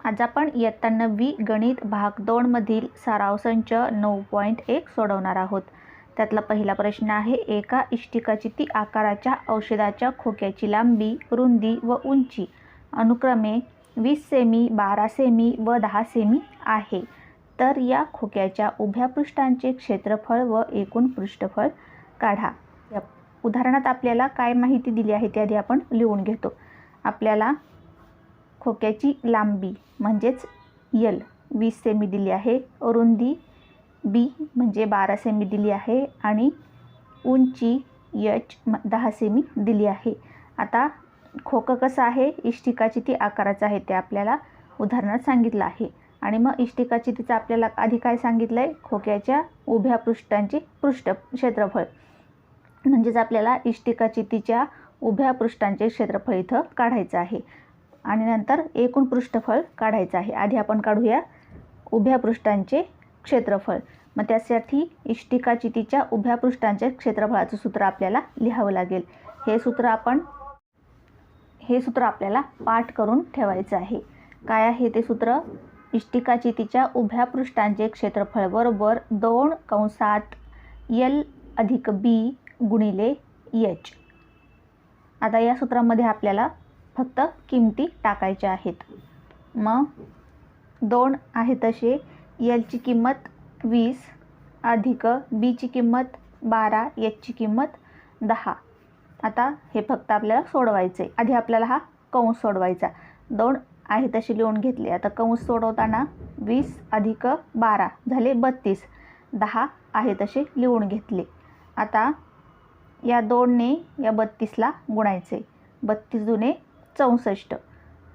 आज आपण इयत्ता 9वी गणित भाग 2 मधील सारांश संच 9.1 सोडवणार आहोत। त्यातला पहिला प्रश्न आहे, एका इष्टिकाचिती आकाराच्या औषधाच्या खोक्याची लांबी, रुंदी व उंची अनुक्रमे 20 सेमी, 12 सेमी व 10 सेमी आहे। तर या खोक्याच्या उभ्या पृष्ठांचे क्षेत्रफळ व एकूण पृष्ठफळ काढा। या उदाहरणात आपल्याला काय माहिती दिली आहे ते आधी आपण लिहून घेतो। आपल्याला खोक्याची लांबी म्हणजेच L 20 सेमी दिली आहे, रुंदी B म्हणजे 12 सेमी दिली आहे आणि उंची H 10 सेमी दिली आहे। आता खोकं कसं आहे, इष्टिकाचिती आकाराचं आहे ते आपल्याला उदाहरणात सांगितलं आहे। आणि मग इष्टिकाचितीचं आपल्याला आधी काय सांगितलं आहे, खोक्याच्या उभ्या पृष्ठांचे क्षेत्रफळ म्हणजेच आपल्याला इष्टिकाचितीच्या उभ्या पृष्ठांचे क्षेत्रफळ इथं काढायचं आहे आणि नंतर एकूण पृष्ठफळ काढायचं आहे। आधी आपण काढूया उभ्या पृष्ठांचे क्षेत्रफळ। मग त्यासाठी इष्टिकाचितीच्या उभ्या पृष्ठांचे क्षेत्रफळाचं सूत्र आपल्याला लिहावं लागेल। हे सूत्र आपल्याला पाठ करून ठेवायचं आहे। काय आहे ते सूत्र? इष्टिकाचितीच्या उभ्या पृष्ठांचे क्षेत्रफळ बरोबर 2 कंसात L अधिक B गुणिले H। आता या सूत्रामध्ये आपल्याला फक्त किमती टाकायच्या आहेत। मग 2 आहे तसे L ची किंमत 20 अधिक B ची किंमत 12, H ची किंमत 10। आता हे फक्त आपल्याला सोडवायचे। आधी आपल्याला हा कंस सोडवायचा। 2 आहे तसे लिहून घेतले। आता कंस सोडवताना 20 अधिक 12 झाले 32, 10 आहे तसे लिहून घेतले। आता या 2 ने या 32ला गुणायचे। 32 दुने 64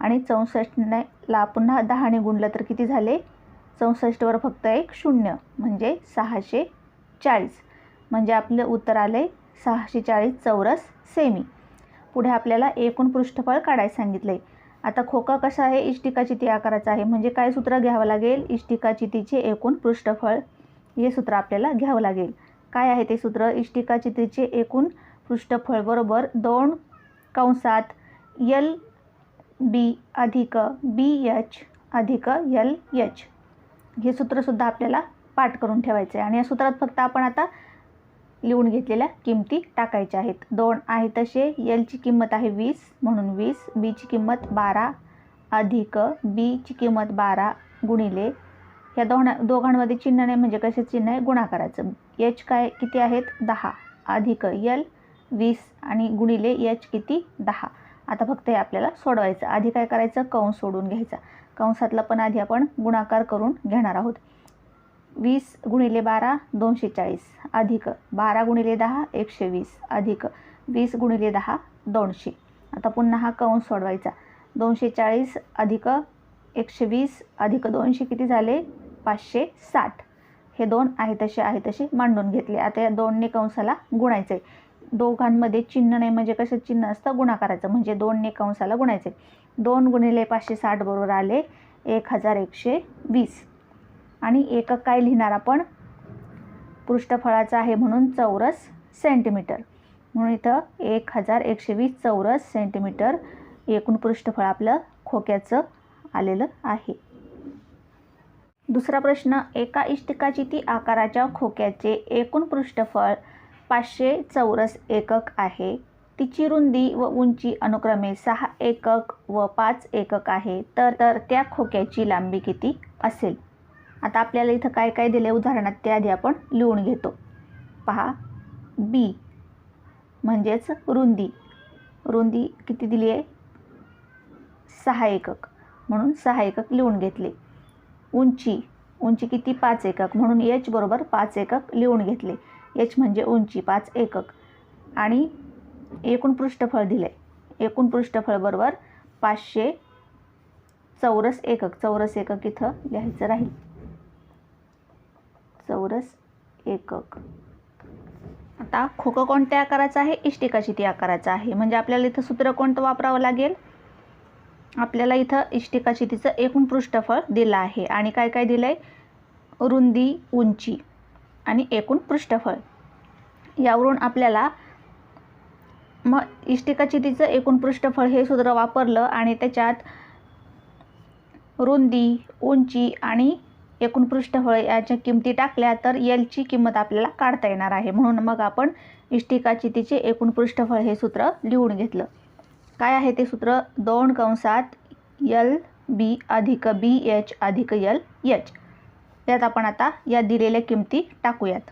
आणि 64 ला पुन्हा 10 ने गुणलं तर किती झाले? 64 वर फक्त एक 0 म्हणजे 640, म्हणजे आपलं उत्तर आले 640 चौरस सेमी। पुढे आपल्याला एकूण पृष्ठफळ काढायला सांगितले। आता खोका कसा आहे, इष्टिकाचिती आकाराचा आहे, म्हणजे काय सूत्र घ्यावं लागेल? इष्टिकाचितीचे एकूण पृष्ठफळ हे सूत्र आपल्याला घ्यावं लागेल। काय आहे ते सूत्र? इष्टिकाचितीचे एकूण पृष्ठफळ बरोबर 2 कंसात LB अधिक BH अधिक LH। हे सूत्रसुद्धा आपल्याला पाठ करून ठेवायचे आहे आणि या सूत्रात फक्त आपण आता लिहून घेतलेल्या किमती टाकायच्या आहेत। 2 आहे तसे L ची किंमत आहे 20 म्हणून 20, B ची किंमत 12 अधिक B ची किंमत 12 गुणिले या दोघांमध्ये चिन्ह नाही म्हणजे कसे चिन्ह आहे, गुणाकाराचं। H काय किती आहेत? 10 अधिक L 20 आणि गुणिले H किती? 10। आता फक्त हे आपल्याला सोडवायचं। आधी काय करायचं? कंस सोडून घ्यायचा। कंसातला पण आधी आपण गुणाकार करून घेणार आहोत। 20 गुणिले 12 240 अधिक 12 गुणिले 10 120 अधिक 20 गुणिले 10 200। आता पुन्हा हा कंस सोडवायचा। 240 अधिक 120 अधिक 200 किती झाले? 560। हे 2 आहे तसे मांडून घेतले। आता या 2 ने कंसाला गुणायचे। दोघांमध्ये चिन्ह नाही म्हणजे कसं चिन्ह असतं? गुणाकाराचं, म्हणजे 2 ने कंसाला गुणायचे। 2 गुणिले 560 बरोबर आले 1120 आणि एकक काय लिहिणार आपण? पृष्ठफळाचं आहे म्हणून चौरस सेंटीमीटर, म्हणून इथं 1120 चौरस सेंटीमीटर एकूण पृष्ठफळ आपलं खोक्याचं आलेलं आहे। दुसरा प्रश्न, एका इष्टिकाचिती आकाराच्या खोक्याचे एकूण पृष्ठफळ 500 चौरस एकक आहे। तिची रुंदी व उंची अनुक्रमे 6 एकक व 5 एकक आहे। तर त्या खोक्याची लांबी किती असेल? आता आपल्याला इथं काय काय दिले उदाहरणात ते आधी आपण लिहून घेतो। पहा, B म्हणजेच रुंदी किती दिली आहे? 6 एकक म्हणून 6 एकक लिहून घेतले। उंची किती? 5 एकक म्हणून H बरोबर 5 एकक लिहून घेतले। H म्हणजे उंची 5 एकक आणि एकूण पृष्ठफळ दिले। एकूण पृष्ठफळ बरोबर 500 चौरस एकक। चौरस एकक इथं लिहायचं राहील, चौरस एकक। आता खोकं कोणत्या आकाराचं आहे? इष्टिकाचिती आकाराचं आहे, म्हणजे आपल्याला इथं सूत्र कोणतं वापरावं लागेल? आपल्याला इथं इष्टिकाचितीचं एकूण पृष्ठफळ दिलं आहे आणि काय काय दिलं आहे? रुंदी, उंची आणि एकूण पृष्ठफळ। यावरून आपल्याला मग इष्टिकाचितीचं एकूण पृष्ठफळ हे सूत्र वापरलं आणि त्याच्यात रुंदी, उंची आणि एकूण पृष्ठफळ याच्या किमती टाकल्या तर एलची किंमत आपल्याला काढता येणार आहे. म्हणून मग आपण इष्टिकाचितीचे एकूण पृष्ठफळ हे सूत्र लिहून घेतलं. काय आहे ते सूत्र? 2 कंसात LB अधिक BH अधिक LH. यात आपण आता या दिलेल्या किमती टाकूयात.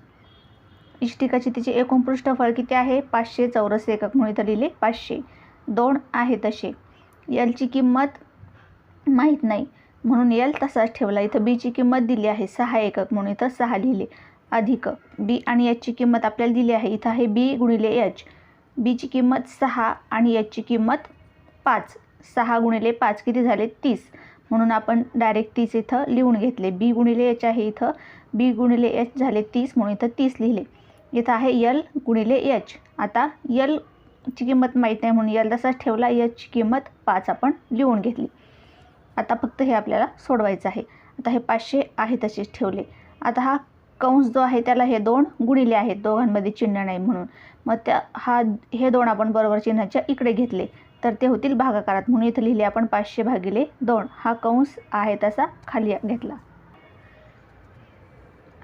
इष्टिकाचितीचे एकूण पृष्ठफळ किती आहे? 500 चौरस एकक म्हणून इथं लिहिले 500. 2 आहे तसे. एलची किंमत माहीत नाही म्हणून एल तसाच ठेवला. इथं बीची किंमत दिली आहे 6 एकक म्हणून इथं 6 लिहिले. अधिक बी आणि एचची किंमत आपल्याला दिली आहे. इथं आहे बी गुणिले एच. बीची किंमत 6 आणि एचची किंमत 5. 6 गुणिले 5 किती झाले? 30. म्हणून आपण डायरेक्ट 30 इथं लिहून घेतले. बी गुणिले एच आहे इथं. बी गुणिले एच झाले 30 म्हणून इथं 30 लिहिले. इथं आहे एल गुणिले एच. आता एलची किंमत माहीत नाही म्हणून एल तसाच ठेवला. एचची किंमत 5 आपण लिहून घेतली. आता फक्त हे आपल्याला सोडवायचं आहे. आता हे 500 आहे तसेच ठेवले. आता हा कंस जो आहे त्याला हे 2 गुणिले आहेत, दोघांमध्ये चिन्ह नाही म्हणून. मग हे 2 आपण बरोबर चिन्हाच्या इकडे घेतले तर ते होतील भागाकारात म्हणून इथं लिहिले आपण 500 भागिले 2. हा कंस आहे तसा खाली घेतला.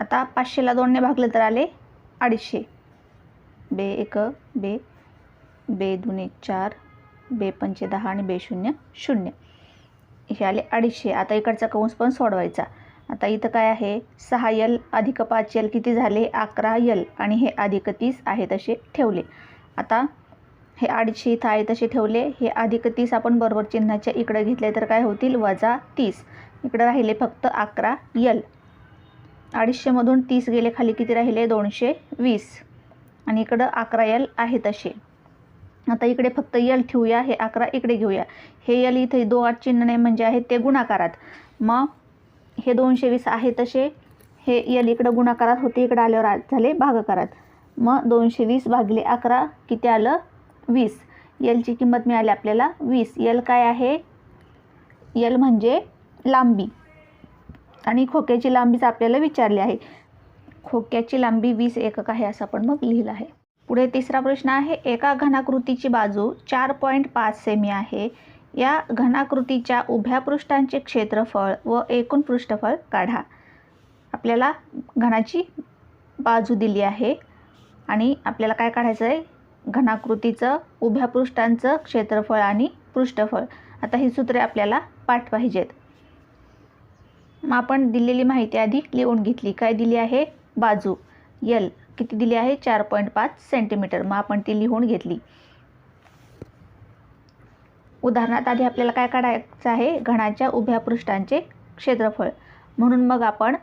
आता 500ला 2ने भागलं तर आले 250. बे 1 बे, बे 2 4, बे 5 10 आणि बे 0 0. हे आले 250. आता इकडचा कंस पण सोडवायचा. आता इथं काय आहे? 6L अधिक 5L किती झाले? 11L आणि हे अधिक 30 आहे तसे ठेवले. आता हे 250 इथं आहे तसे ठेवले. हे अधिक 30 आपण बरोबर चिन्हाच्या इकडे घेतले तर काय होतील? वजा 30. इकडे राहिले फक्त 11L. 250मधून 30 गेले खाली किती राहिले? 220 आणि इकडं 11L आहे तसे. आता इकडे फक्त एल ठेवूया. हे 11 इकडे घेऊया. हे एल इथे दोघात चिन्ह नाही म्हणजे आहे ते गुणाकारात. मग हे 220 आहे तसे. हे एल इकडं गुणाकारात होते, इकडे आल्यावर झाले भागाकारात. मग 220 भागिले 11 किती आलं? 20. एलची किंमत मिळाली आपल्याला 20. एल काय आहे? एल म्हणजे लांबी आणि खोक्याची लांबीच आपल्याला विचारली आहे. खोक्याची लांबी 20 एकक आहे असं आपण मग लिहिलं आहे. पुढे तिसरा प्रश्न आहे. एका घनाकृतीची बाजू 4.5 सेमी आहे. या घनाकृतीच्या उभ्या पृष्ठांचे क्षेत्रफळ व एकूण पृष्ठफळ काढा. आपल्याला घनाची बाजू दिली आहे आणि आपल्याला काय काढायचं आहे? घनाकृतीचं उभ्या पृष्ठांचं क्षेत्रफळ आणि पृष्ठफळ. आता ही सूत्रे आपल्याला पाठ पाहिजेत. मग आपण दिलेली माहिती आधी लिहून घेतली. काय दिली आहे? बाजू एल किती दिली आहे? 4.5 सेंटीमीटर. मग आपण ती लिहून घेतली. उदाहरणात आधी आपल्याला काय काढायचं आहे? घनाच्या उभ्या पृष्ठांचे क्षेत्रफळ. म्हणून मग आपण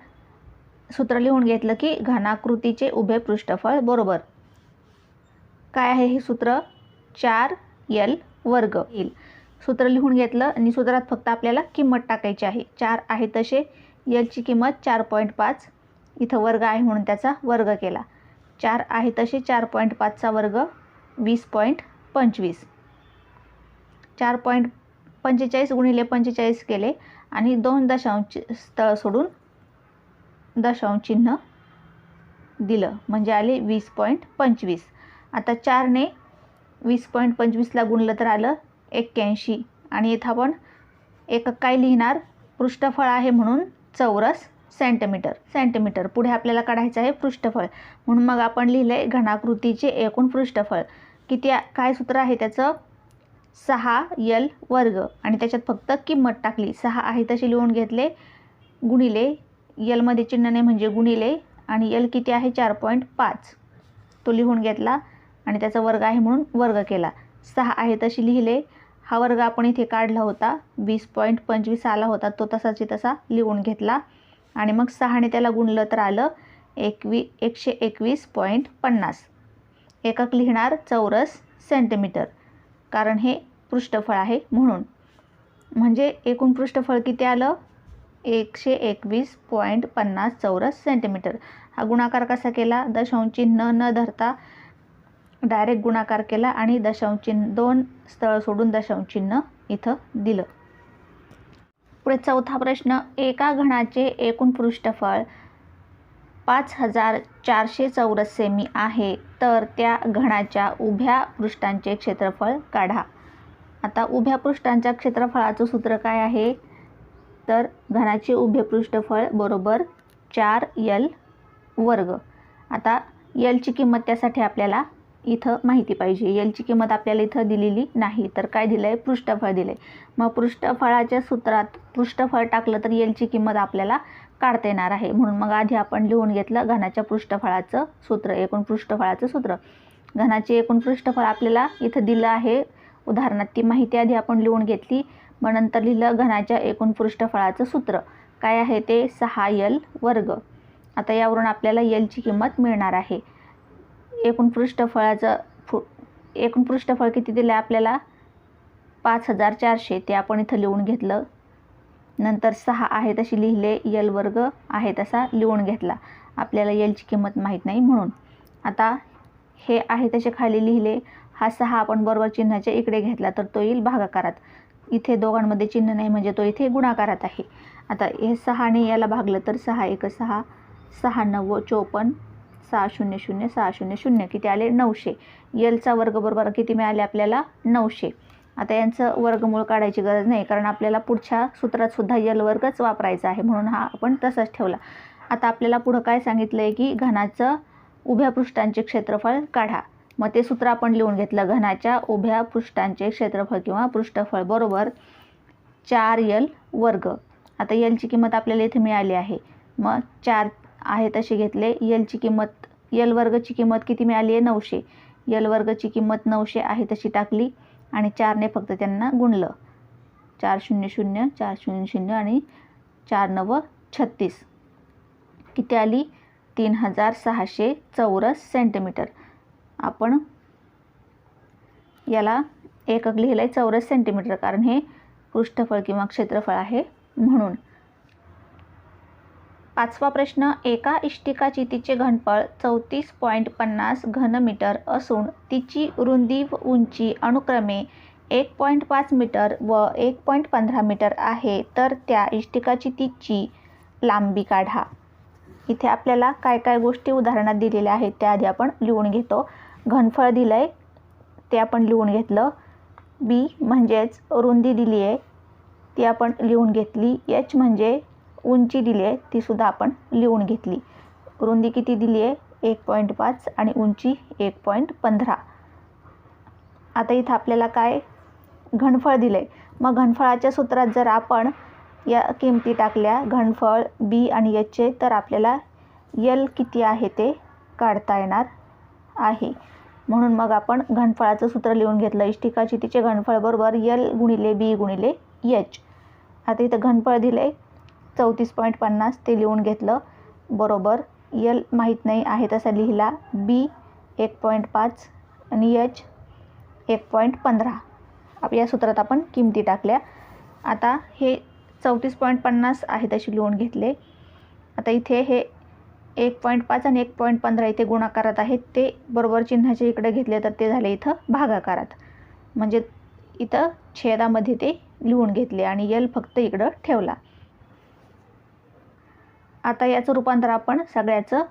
सूत्र लिहून घेतलं की घनाकृतीचे उभे पृष्ठफळ बरोबर काय आहे हे सूत्र? 4L वर्ग येईल. सूत्र लिहून घेतलं आणि सूत्रात फक्त आपल्याला किंमत टाकायची आहे. 4 आहे तसे. एलची किंमत 4.5. इथं वर्ग आहे म्हणून त्याचा वर्ग केला. 4 आहे तसे. 4.5चा वर्ग 20.25. 4.45 गुणिले 45 केले आणि 2 दशांश स्थळ सोडून दशांश चिन्ह दिलं म्हणजे आले 20.25. आता 4ने 20.25ला गुणलं तर आलं 81 आणि इथं आपण एकक काय लिहिणार? पृष्ठफळ आहे म्हणून चौरस सेंटीमीटर. पुढे आपल्याला काढायचं आहे पृष्ठफळ. म्हणून मग आपण लिहिले घनाकृतीचे एकूण पृष्ठफळ किती? काय सूत्र आहे त्याचं? 6L वर्ग आणि त्याच्यात फक्त किंमत टाकली. 6 आहे तसे लिहून घेतले गुणिले एलमध्ये चिन्ह नाही म्हणजे गुणिले आणि एल किती आहे? 4.5. तो लिहून घेतला आणि त्याचा वर्ग आहे म्हणून वर्ग केला. 6 आहे तशी लिहिले. हा वर्ग आपण इथे काढला होता. 20.25 आला होता तो तसाची तसा लिहून घेतला आणि मग 6ने त्याला गुणलं तर आलं 121.50. एकक लिहिणार चौरस सेंटीमीटर कारण हे पृष्ठफळ आहे म्हणून. म्हणजे एकूण पृष्ठफळ किती आलं? 121.50 चौरस सेंटीमीटर. हा गुणाकार कसा केला? दशांश चिन्ह न धरता डायरेक्ट गुणाकार केला आणि दशांश चिन्ह 2 स्थळ सोडून दशांश चिन्ह इथं दिलं. पुढे चौथा प्रश्न. एका घनाचे एकूण पृष्ठफळ 5400 चौरस सेमी आहे तर त्या घनाच्या उभ्या पृष्ठांचे क्षेत्रफळ काढा. आता उभ्या पृष्ठांच्या क्षेत्रफळाचं सूत्र काय आहे? तर घनाचे उभे पृष्ठफळ बरोबर 4l वर्ग. आता एलची किंमत त्यासाठी आपल्याला इथं माहिती पाहिजे. एलची किंमत आपल्याला इथं दिलेली नाही, तर काय दिलं आहे, पृष्ठफळ दिलं आहे. मग पृष्ठफळाच्या सूत्रात पृष्ठफळ टाकलं तर एलची किंमत आपल्याला काढता येणार आहे. म्हणून मग आधी आपण लिहून घेतलं घनाच्या पृष्ठफळाचं सूत्र, एकूण पृष्ठफळाचं सूत्र. घनाचे एकूण पृष्ठफळ आपल्याला इथं दिलं आहे उदाहरणात, ती माहिती आधी आपण लिहून घेतली. मग नंतर लिहिलं घनाच्या एकूण पृष्ठफळाचं सूत्र काय आहे ते 6l वर्ग. आता यावरून आपल्याला एलची किंमत मिळणार आहे. एकूण पृष्ठफळ किती दिलं आहे आपल्याला, 5400, ते आपण इथं लिहून घेतलं. नंतर 6 आहे तशी लिहिले, एल वर्ग आहे तसा लिहून घेतला. आपल्याला एलची किंमत माहीत नाही म्हणून. आता हे आहे तसे खाली लिहिले. हा 6 आपण बरोबर चिन्हाच्या इकडे घेतला तर तो येईल भागाकारात. इथे दोघांमध्ये चिन्ह नाही म्हणजे तो इथे गुणाकारात आहे. आता हे 6ने याला भागलं तर 6 1 6, 6 9 54, 6 0 0 6 0 0 किती आले 900. एलचा वर्ग बरोबर किती मिळाले आपल्याला 900. आता यांचं वर्गमूळ काढायची गरज नाही कारण आपल्याला पुढच्या सूत्रात सुद्धा एल वर्गच वापरायचा आहे, म्हणून हा आपण तसाच ठेवला. आता आपल्याला पुढं काय सांगितलं आहे की घनाचं उभ्या पृष्ठांचे क्षेत्रफळ काढा. मग ते सूत्र आपण लिहून घेतलं. घनाच्या उभ्या पृष्ठांचे क्षेत्रफळ किंवा पृष्ठफळ बरोबर 4l वर्ग. आता एलची किंमत आपल्याला इथे मिळाली आहे. मग 4 आहे तसे घेतले. एलची किंमत, एल वर्गची किंमत किती मिळाली आहे 900. एल वर्गची किंमत 900 आहे तशी टाकली आणि 4ने फक्त त्यांना गुणलं. 4 0 0 4 0 0 आणि 4 9 36 किती आली 3600 चौरस सेंटीमीटर. आपण याला एकक लिहिलं आहे चौरस सेंटीमीटर कारण हे पृष्ठफळ किंवा क्षेत्रफळ आहे म्हणून. 5वा प्रश्न, एका इष्टिका चितीचे घनफळ 34.50 घनमीटर असून तिची रुंदी व उंची अनुक्रमे 1.5 मीटर व 1.15 मीटर आहे, तर त्या इष्टिका चितीची लांबी काढा. इथे आपल्याला काय काय गोष्टी उदाहरणात दिलेल्या आहेत त्या आधी आपण लिहून घेतो. घनफळ दिलं आहे ते आपण लिहून घेतलं. बी म्हणजेच रुंदी दिली आहे ती आपण लिहून घेतली. एच म्हणजे उंची दिली आहे तीसुद्धा आपण लिहून घेतली. रुंदी किती दिली आहे 1.5 आणि उंची 1.15. आता इथं आपल्याला काय घनफळ दिलं आहे. मग घनफळाच्या सूत्रात जर आपण या किमती टाकल्या घनफळ बी आणि एचचे, तर आपल्याला एल किती आहे ते काढता येणार आहे. म्हणून मग आपण घनफळाचं सूत्र लिहून घेतलं. इष्टिका चितीचे घनफळ बरोबर एल गुणिले बी गुणिले एच. आता इथं घनफळ दिले 34.50 ते लिहून घेतलं बरोबर. एल माहीत नाही आहे तसा लिहिला. बी 1.5 आणि एच 1.15. या सूत्रात आपण किमती टाकल्या. आता हे 34.50 आहे तशी लिहून घेतले. आता इथे हे 1.5 आणि 1.15 इथे गुणाकारात आहेत, ते बरोबर चिन्हाच्या इकडे घेतले तर ते झाले इथं भागाकारात. म्हणजे इथं छेदामध्ये ते लिहून घेतले आणि एल फक्त इकडं ठेवला. आता याचं रूपांतर आपण सगळ्याचं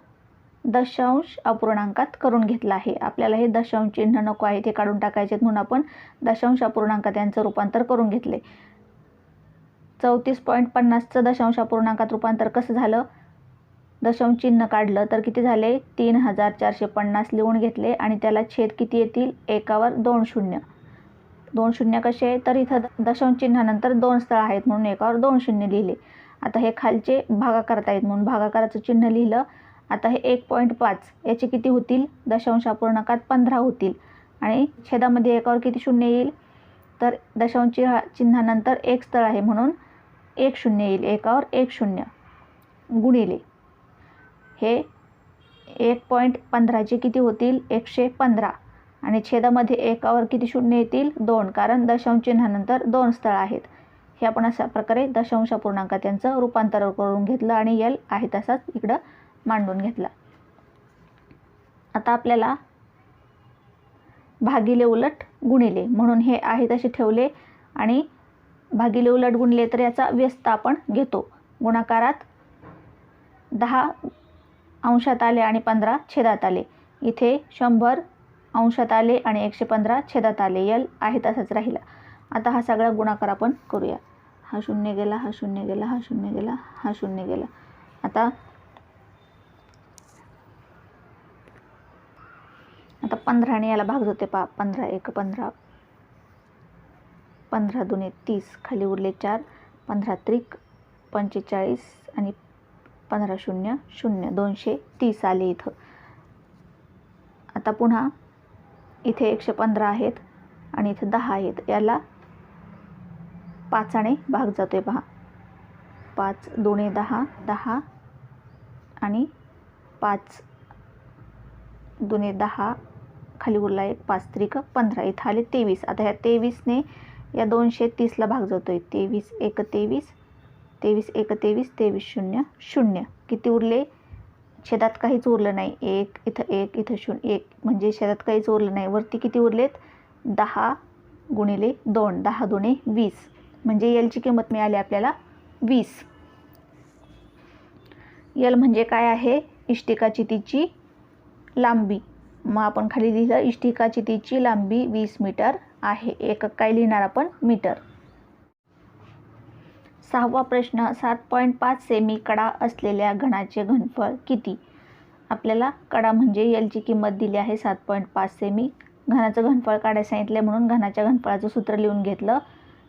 दशांश अपूर्णांकात करून घेतलं आहे. आपल्याला हे दशांश चिन्ह नको आहे ते काढून टाकायचे म्हणून आपण दशांश अपूर्णांकात यांचं रूपांतर करून घेतले. 34.50चं दशांश अपूर्णांकात रूपांतर कसं झालं, दशांश चिन्ह काढलं तर किती झाले 3450 लिहून घेतले आणि त्याला छेद किती येतील, एकावर 2 शून्य. 2 शून्य कसे, तर इथं दशांश चिन्हानंतर 2 स्थळ आहेत म्हणून एकावर 2 शून्य लिहिले. आता हे खालचे भागाकार आहेत म्हणून भागाकाराचं चिन्ह लिहिलं. आता हे 1.5 याचे किती होतील, दशांश अपूर्णांकात 15 होतील आणि छेदामध्ये एकावर किती शून्य येईल, तर दशांश चिन्हानंतर एक स्थळ आहे म्हणून 1 शून्य येईल. एकावर 1 शून्य गुणिले हे 1.15चे किती होतील 115 आणि छेदामध्ये एकावर किती शून्य येतील 2, कारण दशांश चिन्हानंतर 2 स्थळ आहेत. हे आपण अशा प्रकारे दशांश अपूर्णांकात यांचं रूपांतर करून घेतलं आणि एल आहे तसाच इकडं मांडून घेतला. आता आपल्याला भागिले उलट गुणिले म्हणून हे आहे तसे ठेवले आणि भागिले उलट गुणले तर याचा व्यस्त आपण घेतो. गुणाकारात 10 अंशात आले आणि 15 छेदात आले. इथे 100 अंशात आले आणि 115 छेदात आले. एल आहे तसाच राहिला. आता हा सगळा गुणाकार आपण करूया. हा शून्य गेला, हा शून्य गेला, हा शून्य गेला, हा शून्य गेला. आता 15ने याला भाग होते पहा. 15 1 15, 15 2 30, खाली उरले 4, 15 त्रिक 45 आणि 15 0 0, 230 आले इथं. आता पुन्हा इथे 115 आहेत आणि इथे 10 आहेत. याला 5ने भाग जातोय पहा. 5 2 10, 10 आणि 5 2 10, खाली उरला 1, 5 त्रिक 15, इथं आले 23. आता ह्या 23ने या 230ला भाग जातोय. 23 1 23, 23 1 23, 23 0 0, किती उरले? छेदात काहीच उरलं नाही. 1 इथं 1 इथं 0 1, म्हणजे छेदात काहीच उरलं नाही. वरती किती उरलेत? 10 गुणिले 2, 10 2 20, म्हणजे एलची किंमत मिळाली आपल्याला 20. एल म्हणजे काय आहे? इष्टिकाचितीची लांबी. मग आपण खाली लिहिलं इष्टिकाचितीची लांबी 20 मीटर आहे. एकक काय लिहिणार आपण? मीटर. 6वा प्रश्न, 7.5 सेमी कडा असलेल्या घनाचे घनफळ किती? आपल्याला कडा म्हणजे एलची किंमत दिली आहे 7.5 सेमी. घनाचं घनफळ काढायला सांगितलं म्हणून घनाच्या घनफळाचं सूत्र लिहून घेतलं,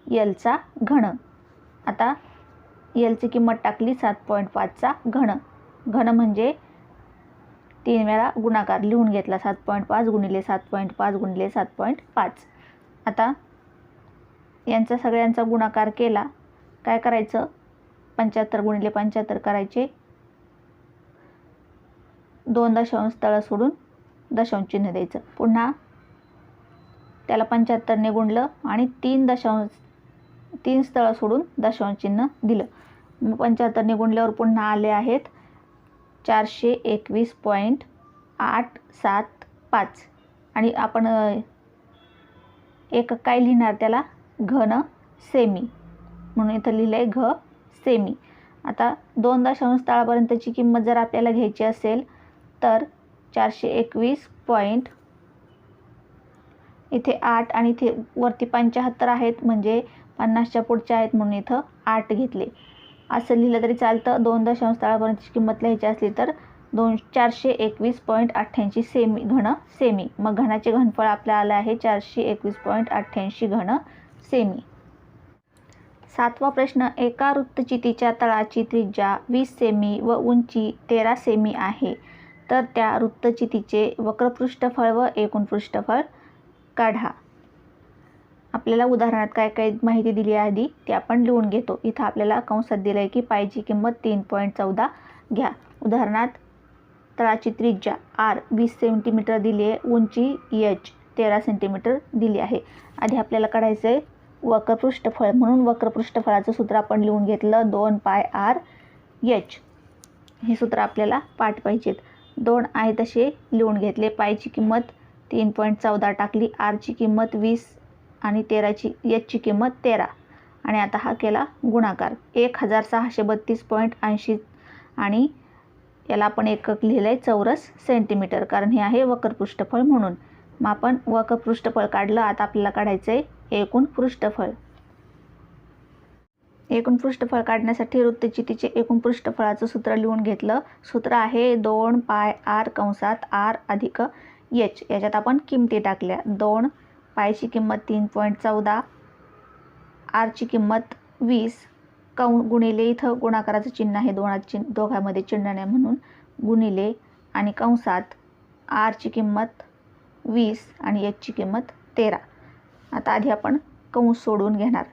एलचा घन. आता एलची किंमत टाकली 7.5चा घन. घन म्हणजे 3 वेळा गुणाकार लिहून घेतला. 7.5 गुणिले 7.5 गुणिले 7.5. आता यांचा सगळ्यांचा गुणाकार केला. काय करायचं? 75 गुणिले 75 करायचे. 2 दशांश तळ सोडून दशांश चिन्ह द्यायचं. पुन्हा त्याला 75ने गुणलं आणि 3 स्थळ सोडून दशांश चिन्ह दिलं. मग 75ने गुणल्यावर पुन्हा आले आहेत 421.875. आणि आपण एकक काय लिहिणार त्याला? घन सेमी, म्हणून इथं लिहिलं आहे घ सेमी. आता 2 दशांश तळापर्यंतची किंमत जर आपल्याला घ्यायची असेल तर 421. इथे 8 आणि इथे वरती 75 आहेत, म्हणजे 50च्या पुढच्या आहेत, म्हणून इथं 8 घेतले. असं लिहिलं तरी चालतं. 2 दशांश तळापर्यंतची किंमत लिहायची असली तर 421.88 सेमी, घन सेमी. मग घनाचे घनफळ आपल्याला आलं आहे 421.88 घन सेमी. 7वा प्रश्न, एका वृत्तचितीच्या तळाची त्रिज्या 20 सेमी व उंची 13 सेमी आहे, तर त्या वृत्तचितीचे वक्रपृष्ठफळ व एकूण पृष्ठफळ काढा. आपल्याला उदाहरणात काय काय माहिती दिली आहे आधी ते आपण लिहून घेतो. इथं आपल्याला कंसात दिलं आहे की पायची किंमत 3.14 घ्या. उदाहरणात तळाची त्रिज्या आर 20 सेंटीमीटर दिली आहे, उंची एच 13 सेंटीमीटर दिली आहे. आधी आपल्याला काढायचं आहे वक्रपृष्ठफळ, म्हणून वक्रपृष्ठफळाचं सूत्र आपण लिहून घेतलं 2πr h. हे सूत्र आपल्याला पाठ पाहिजेत. 2 आहे तसे लिहून घेतले. पायची किंमत 3.14 टाकली, आरची किंमत 20 आणि 13ची एचची किंमत 13. आणि आता हा केला गुणाकार 1632.80 आणि याला आपण एकक लिहिलं आहे चौरस सेंटीमीटर, कारण हे आहे वक्रपृष्ठफळ म्हणून. मग आपण वक्रपृष्ठफळ काढलं. आता आपल्याला काढायचं आहे एकूण पृष्ठफळ. एकूण पृष्ठफळ काढण्यासाठी वृत्तचितीचे एकूण पृष्ठफळाचं सूत्र लिहून घेतलं. सूत्र आहे 2πr कंसात r अधिक h. याच्यात आपण किमती टाकल्या. 2 पायची किंमत 3.14, आरची किंमत 20, गुणिले इथं गुणाकाराचं चिन्ह आहे, दोघांमध्ये चिन्ह नाही म्हणून गुणिले, आणि कंसात आरची किंमत 20 आणि एचची किंमत 13. आता आधी आपण कंस सोडून घेणार.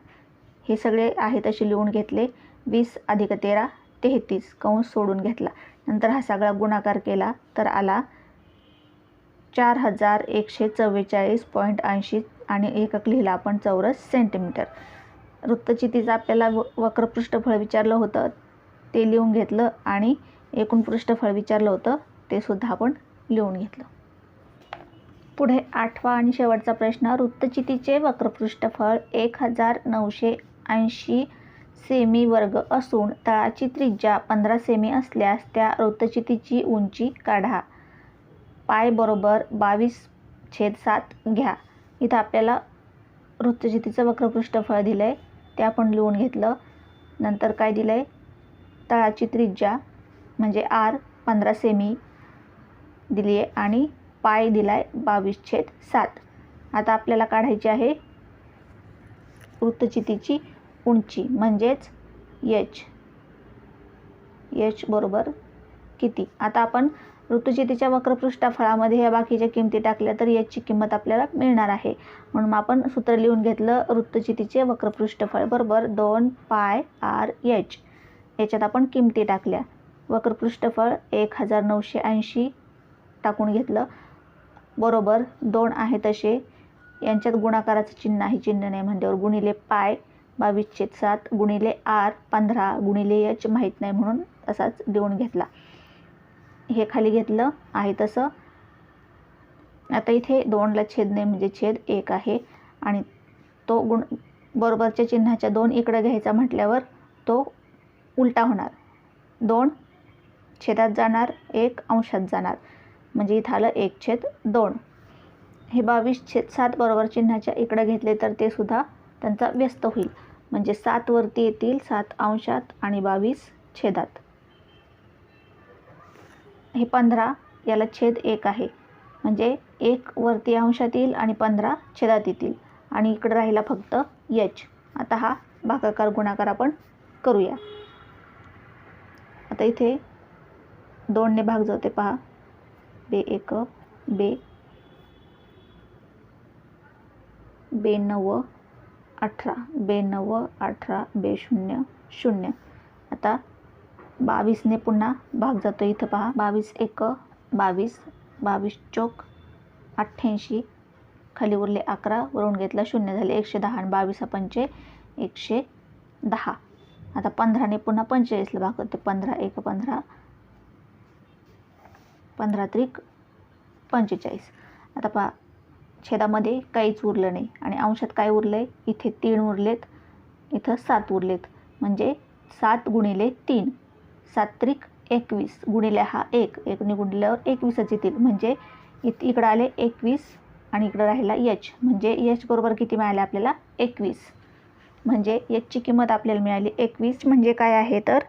हे सगळे आहे तसे लिहून घेतले. 20 अधिक 13 33, कंस सोडून घेतला. नंतर हा सगळा गुणाकार केला तर आला 4144.80 आणि एकक लिहिला आपण चौरस सेंटीमीटर. वृत्तचितीचं आपल्याला वक्रपृष्ठफळ विचारलं होतं ते लिहून घेतलं आणि एकूण पृष्ठफळ विचारलं होतं ते सुद्धा आपण लिहून घेतलं. पुढे 8वा आणि शेवटचा प्रश्न, वृत्तचितीचे वक्रपृष्ठफळ 1980 सेमी वर्ग असून तळाची त्रिज्या 15 सेमी असल्यास त्या वृत्तचितीची उंची काढा. पाय बरोबर 22/7 घ्या. इथं आपल्याला वृत्तचितीचं वक्रपृष्ठफळ दिलं आहे ते आपण लिहून घेतलं. नंतर काय दिलं आहे, तळाची त्रिज्या म्हणजे R 15 सेमी दिली आहे आणि पाय दिला आहे 22/7. आता आपल्याला काढायची आहे वृत्तचितीची उंची म्हणजेच h बरोबर किती. आता आपण वृत्तचितीच्या वक्रपृष्ठफळामध्ये ह्या बाकीच्या किमती टाकल्या तर याची किंमत आपल्याला मिळणार आहे. म्हणून आपण सूत्र लिहून घेतलं, वृत्तचितीचे वक्रपृष्ठफळ बरोबर 2πr/h. याच्यात आपण किमती टाकल्या. वक्रपृष्ठफळ 1980 टाकून घेतलं बरोबर 2 आहे तसे, यांच्यात गुणाकाराचं चिन्ह आहे, चिन्ह नाही म्हणल्यावर गुणिले पाय 22/7 गुणिले R 15 गुणिले h माहीत नाही म्हणून तसाच लिहून घेतला. हे खाली घेतलं आहे तसं. आता इथे 2ला छेद नाही म्हणजे छेद 1 आहे आणि तो बरोबरच्या चिन्हाच्या 2 इकडे घ्यायचा म्हटल्यावर तो उलटा होणार. 2 छेदात जाणार, 1 अंशात जाणार, म्हणजे इथं आलं 1/2. हे 22/7 बरोबर चिन्हाच्या इकडे घेतले तर ते सुद्धा त्यांचा व्यस्त होईल, म्हणजे 7 वरती येतील, 7 अंशात आणि 22 छेदात. हे 15 याला छेद 1 आहे, म्हणजे 1 वरती अंशात येईल आणि 15 छेदात येतील आणि इकडे राहिला फक्त h. आता हा भागाकार गुणाकार आपण करूया. आता इथे 2ने भाग जाते पहा, 2 9 18 2 18 2 0 0. आता 22ने पुन्हा भाग जातो, इथं पहा 22 1 22 22 चौक 88, खाली उरले 11, वरून घेतला 0 झाले 110 आणि 22 पंचे 110. आता 15ने पुन्हा 45ला भाग करते, 15 1 15 15 त्रिक 45. आता पहा छेदामध्ये काहीच उरलं नाही आणि अंशात काय उरलं आहे, इथे 3 उरलेत, इथं 7 उरलेत, म्हणजे 7 गुणिले 3 7 त्रिक 21 गुणिले हा 1 1ने गुणल्यावर 21च येतील, म्हणजे इकडं आले 21 आणि इकडं राहिला h, म्हणजे h बरोबर किती मिळाले आपल्याला 21. म्हणजे hची किंमत आपल्याला मिळाली 21. म्हणजे काय आहे तर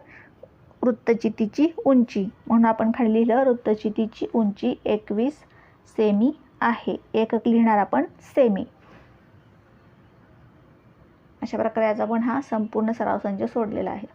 वृत्तचितीची उंची, म्हणून आपण खाली लिहिलं वृत्तचितीची उंची 21 सेमी आहे. एकक लिहिणार आपण सेमी. अशा प्रकारे आज आपण हा संपूर्ण सराव संच सोडलेला आहे.